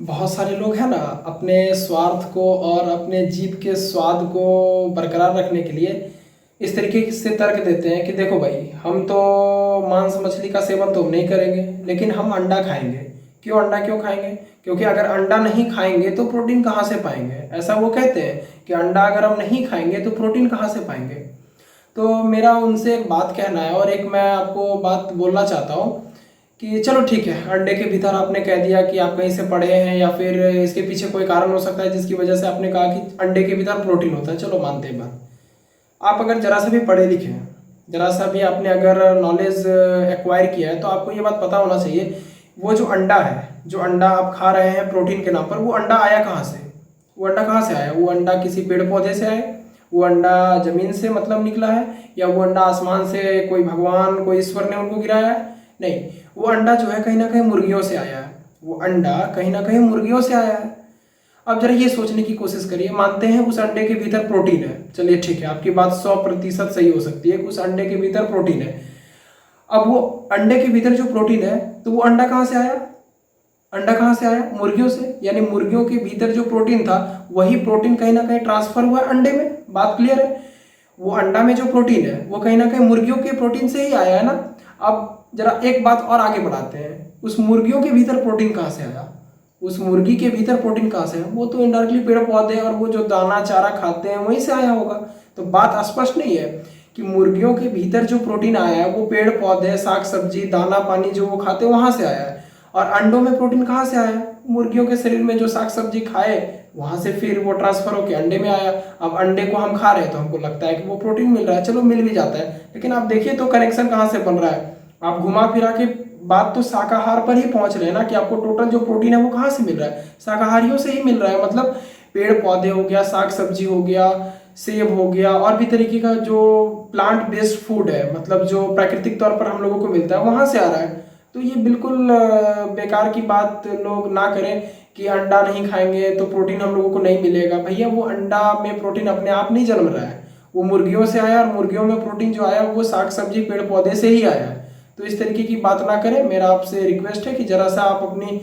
बहुत सारे लोग हैं ना, अपने स्वार्थ को और अपने जीभ के स्वाद को बरकरार रखने के लिए इस तरीके से तर्क देते हैं कि देखो भाई, हम तो मांस मछली का सेवन तो नहीं करेंगे, लेकिन हम अंडा खाएंगे। क्यों अंडा क्यों खाएंगे? क्योंकि अगर अंडा नहीं खाएंगे तो प्रोटीन कहाँ से पाएंगे, ऐसा वो कहते हैं कि अंडा अगर हम नहीं खाएंगे तो प्रोटीन कहाँ से पाएंगे। तो मेरा उनसे एक बात कहना है और एक मैं आपको बात बोलना चाहता हूँ कि चलो ठीक है, अंडे के भीतर आपने कह दिया कि आप कहीं से पढ़े हैं या फिर इसके पीछे कोई कारण हो सकता है जिसकी वजह से आपने कहा कि अंडे के भीतर प्रोटीन होता है, चलो मानते हैं बात। आप अगर जरा सा भी पढ़े लिखे हैं, जरा सा भी आपने अगर नॉलेज एक्वायर किया है, तो आपको ये बात पता होना चाहिए वो जो अंडा है, जो अंडा आप खा रहे हैं प्रोटीन के नाम पर, वो अंडा आया कहाँ से? वो अंडा कहाँ से आया? वो अंडा किसी पेड़ पौधे से आया? वो अंडा जमीन से मतलब निकला है? या वो अंडा आसमान से कोई भगवान, कोई ईश्वर ने उनको गिराया है? नहीं, वो अंडा जो है कहीं ना कहीं मुर्गियों से आया है। वो अंडा कहीं ना कहीं मुर्गियों से आया है। अब जरा ये सोचने की कोशिश करिए, मानते हैं उस अंडे के भीतर प्रोटीन है, चलिए ठीक है, आपकी बात 100% सही हो सकती है कि उस अंडे के भीतर प्रोटीन है। अब वो अंडे के भीतर जो प्रोटीन है, तो वो अंडा कहाँ से आया? अंडा कहाँ से आया? मुर्गियों से। यानी मुर्गियों के भीतर जो प्रोटीन था, वही प्रोटीन कहीं ना कहीं ट्रांसफर हुआ अंडे में। बात क्लियर है? वो अंडा में जो प्रोटीन है वो कहीं ना कहीं मुर्गियों के प्रोटीन से ही आया है ना। अब जरा एक बात और आगे बढ़ाते हैं, उस मुर्गियों के भीतर प्रोटीन कहाँ से आया? उस मुर्गी के भीतर प्रोटीन कहाँ से है? वो तो इनडायरेक्टली पेड़ पौधे और वो जो दाना चारा खाते हैं वहीं से आया होगा। तो बात स्पष्ट नहीं है कि मुर्गियों के भीतर जो प्रोटीन आया है वो पेड़ पौधे, साग सब्जी, दाना पानी जो वो खाते हैं वहां से आया है। और अंडों में प्रोटीन कहाँ से आया? मुर्गियों के शरीर में जो साग सब्जी खाए वहां से फिर वो ट्रांसफर होकर अंडे में आया। अब अंडे को हम खा रहे हैं तो हमको लगता है कि वो प्रोटीन मिल रहा है, चलो मिल भी जाता है, लेकिन आप देखिए तो कनेक्शन कहाँ से बन रहा है। आप घुमा फिरा के बात तो शाकाहार पर ही पहुंच रहे हैं ना, कि आपको टोटल जो प्रोटीन है वो कहाँ से मिल रहा है? शाकाहारियों से ही मिल रहा है। मतलब पेड़ पौधे हो गया, साग सब्जी हो गया, सेब हो गया, और भी तरीके का जो प्लांट बेस्ड फूड है, मतलब जो प्राकृतिक तौर पर हम लोगों को मिलता है, वहां से आ रहा है। तो ये बिल्कुल बेकार की बात लोग ना करें कि अंडा नहीं खाएंगे तो प्रोटीन हम लोगों को नहीं मिलेगा। भैया, वो अंडा में प्रोटीन अपने आप नहीं जन्म रहा है, वो मुर्गियों से आया, और मुर्गियों में प्रोटीन जो आया वो साग सब्जी पेड़ पौधे से ही आया है। तो इस तरीके की बात ना करें। मेरा आपसे रिक्वेस्ट है कि जरा सा आप अपनी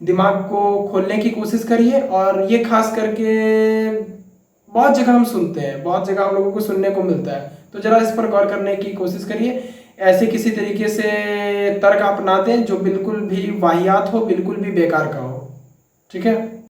दिमाग को खोलने की कोशिश करिए। और ये खास करके बहुत जगह हम सुनते हैं, बहुत जगह हम लोगों को सुनने को मिलता है, तो जरा इस पर गौर करने की कोशिश करिए। ऐसे किसी तरीके से तर्क अपनाते हैं जो बिल्कुल भी वाहियात हो, बिल्कुल भी बेकार का हो। ठीक है।